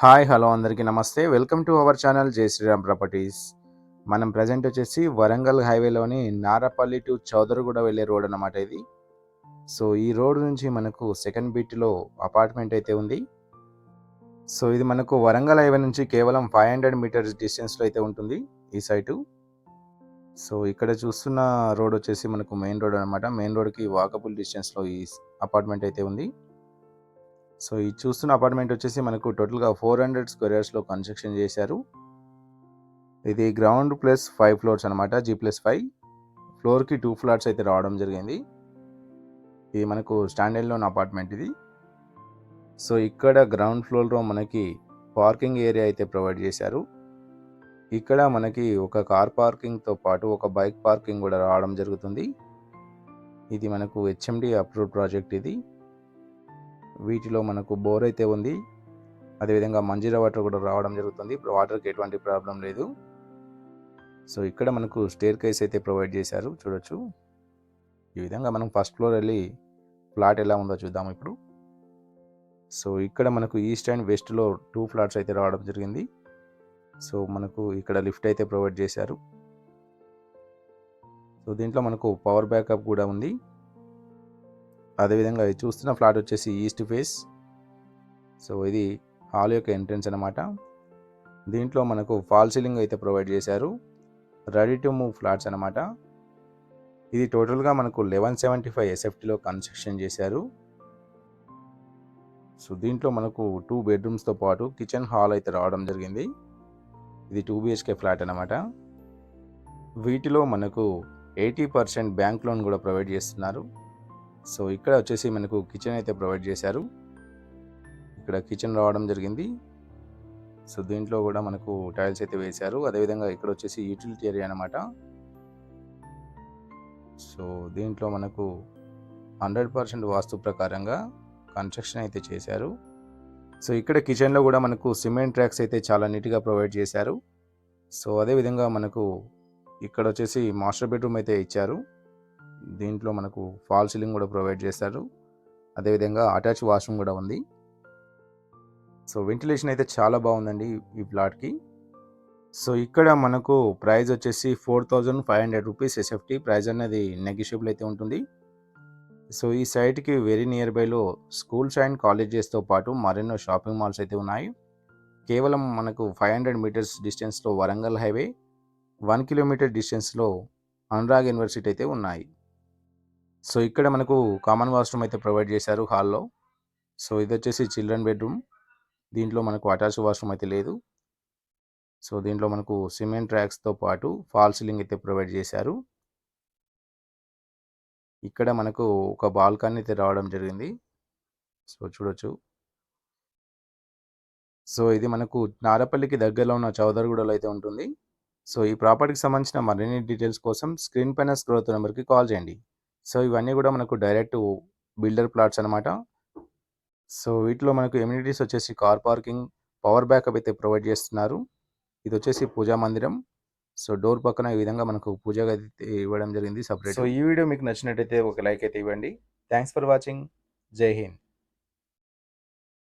Hi hello అందరికీ నమస్తే. Welcome to our channel జై శ్రీరామ్ ప్రాపర్టీస్. మనం ప్రజెంట్ వచ్చేసి వరంగల్ హైవేలోని నారపల్లి టు చౌదరగూడ వెళ్ళే రోడ్ అన్నమాట ఇది. సో ఈ రోడ్ నుంచి మనకు సెకండ్ బీట్లో అపార్ట్మెంట్ అయితే ఉంది. సో ఇది మనకు వరంగల్ హైవే నుంచి కేవలం 500 మీటర్స్ డిస్టెన్స్లో అయితే ఉంటుంది ఈ సైటు. సో ఇక్కడ చూస్తున్న రోడ్ వచ్చేసి మనకు మెయిన్ రోడ్ అనమాట. మెయిన్ రోడ్కి వాకబుల్ డిస్టెన్స్లో ఈ అపార్ట్మెంట్ అయితే ఉంది. సో ఈ చూస్తున్న అపార్ట్మెంట్ వచ్చేసి మనకు టోటల్గా 400 స్క్వేర్ యార్డ్స్లో కన్స్ట్రక్షన్ చేశారు. ఇది గ్రౌండ్ ప్లస్ 5 ఫ్లోర్స్ అనమాట, G+5 ఫ్లోర్కి 2 ఫ్లాట్స్ అయితే రావడం జరిగింది. ఇది మనకు స్టాండర్డ్ లోన్ అపార్ట్మెంట్ ఇది. సో ఇక్కడ గ్రౌండ్ ఫ్లోర్లో మనకి పార్కింగ్ ఏరియా అయితే ప్రొవైడ్ చేశారు. ఇక్కడ మనకి ఒక కార్ పార్కింగ్తో పాటు ఒక బైక్ పార్కింగ్ కూడా రావడం జరుగుతుంది. ఇది మనకు HMD అప్రూవ్డ్ ప్రాజెక్ట్ ఇది. వీటిలో మనకు బోర్ అయితే ఉంది, అదేవిధంగా మంజీరా వాటర్ కూడా రావడం జరుగుతుంది. ఇప్పుడు వాటర్కి ఎటువంటి ప్రాబ్లం లేదు. సో ఇక్కడ మనకు స్టేర్ కేస్ అయితే ప్రొవైడ్ చేశారు, చూడొచ్చు. ఈ విధంగా మనం ఫస్ట్ ఫ్లోర్ వెళ్ళి ఫ్లాట్ ఎలా ఉందో చూద్దాం ఇప్పుడు. సో ఇక్కడ మనకు ఈస్ట్ అండ్ వెస్ట్లో 2 ఫ్లాట్స్ అయితే రావడం జరిగింది. సో మనకు ఇక్కడ లిఫ్ట్ అయితే ప్రొవైడ్ చేశారు. సో దీంట్లో మనకు పవర్ బ్యాకప్ కూడా ఉంది. అదేవిధంగా చూస్తున్న ఫ్లాట్ వచ్చేసి ఈస్ట్ ఫేస్. సో ఇది హాల్ యొక్క ఎంట్రన్స్ అనమాట. దీంట్లో మనకు ఫాల్ సీలింగ్ అయితే ప్రొవైడ్ చేశారు. రెడీ టు మూవ్ ఫ్లాట్స్ అనమాట. ఇది టోటల్గా మనకు 1175 SFTలో కన్స్ట్రక్షన్ చేశారు. సో దీంట్లో మనకు 2 బెడ్రూమ్స్తో పాటు కిచెన్ హాల్ అయితే రావడం జరిగింది. ఇది 2 BHK ఫ్లాట్ అనమాట. వీటిలో మనకు 80% బ్యాంక్ లోన్ కూడా ప్రొవైడ్ చేస్తున్నారు. సో ఇక్కడ వచ్చేసి మనకు కిచెన్ అయితే ప్రొవైడ్ చేశారు. ఇక్కడ కిచెన్ రావడం జరిగింది. సో దీంట్లో కూడా మనకు టైల్స్ అయితే వేశారు. అదేవిధంగా ఇక్కడ వచ్చేసి యూటిలిటీ ఏరియా అనమాట. సో దీంట్లో మనకు 100% వాస్తు ప్రకారంగా కన్స్ట్రక్షన్ అయితే చేశారు. సో ఇక్కడ కిచెన్లో కూడా మనకు సిమెంట్ ట్రాక్స్ అయితే చాలా నీట్గా ప్రొవైడ్ చేశారు. సో అదేవిధంగా మనకు ఇక్కడ వచ్చేసి మాస్టర్ బెడ్రూమ్ అయితే ఇచ్చారు. దీంట్లో మనకు ఫాల్ సీలింగ్ కూడా ప్రొవైడ్ చేశారు. అదేవిధంగా అటాచ్ వాష్రూమ్ కూడా ఉంది. సో వెంటిలేషన్ అయితే చాలా బాగుందండి ఈ ప్లాట్కి. సో ఇక్కడ మనకు ప్రైస్ వచ్చేసి 4500 రూపీస్ SFT. ప్రైస్ అనేది నెగిషియబుల్ అయితే ఉంటుంది. సో ఈ సైట్కి వెరీ నియర్ బైలో స్కూల్స్ అండ్ కాలేజెస్తో పాటు మరెన్నో షాపింగ్ మాల్స్ అయితే ఉన్నాయి. కేవలం మనకు 500 మీటర్స్ డిస్టెన్స్లో వరంగల్ హైవే, 1 కిలోమీటర్ డిస్టెన్స్లో అనురాగ్ యూనివర్సిటీ అయితే ఉన్నాయి. సో ఇక్కడ మనకు కామన్ వాష్రూమ్ అయితే ప్రొవైడ్ చేశారు హాల్లో. సో ఇది వచ్చేసి చిల్డ్రన్ బెడ్రూమ్. దీంట్లో మనకు అటాచ్ వాష్రూమ్ అయితే లేదు. సో దీంట్లో మనకు సిమెంట్ ట్రాక్స్తో పాటు ఫాల్ సీలింగ్ అయితే ప్రొవైడ్ చేశారు. ఇక్కడ మనకు ఒక బాల్కనీ అయితే రావడం జరిగింది. సో చూడొచ్చు. సో ఇది మనకు నారపల్లికి దగ్గరలో ఉన్న చౌదరగూడలో అయితే ఉంటుంది. సో ఈ ప్రాపర్టీకి సంబంధించిన మరిన్ని డీటెయిల్స్ కోసం స్క్రీన్ పైన స్క్రోల్ అవుతున్న నెంబర్కి కాల్ చేయండి. సో ఇవన్నీ కూడా మనకు డైరెక్ట్ బిల్డర్ ప్లాట్స్ అనమాట. సో వీటిలో మనకు ఎమ్యూనిటీస్ వచ్చేసి కార్ పార్కింగ్, పవర్ బ్యాకప్ అయితే ప్రొవైడ్ చేస్తున్నారు. ఇది వచ్చేసి పూజా మందిరం. సో డోర్ పక్కన ఈ విధంగా మనకు పూజా గది ఇవ్వడం జరిగింది సపరేట్. సో ఈ వీడియో మీకు నచ్చినట్టయితే ఒక లైక్ అయితే ఇవ్వండి. Thanks for watching. జై హింద్.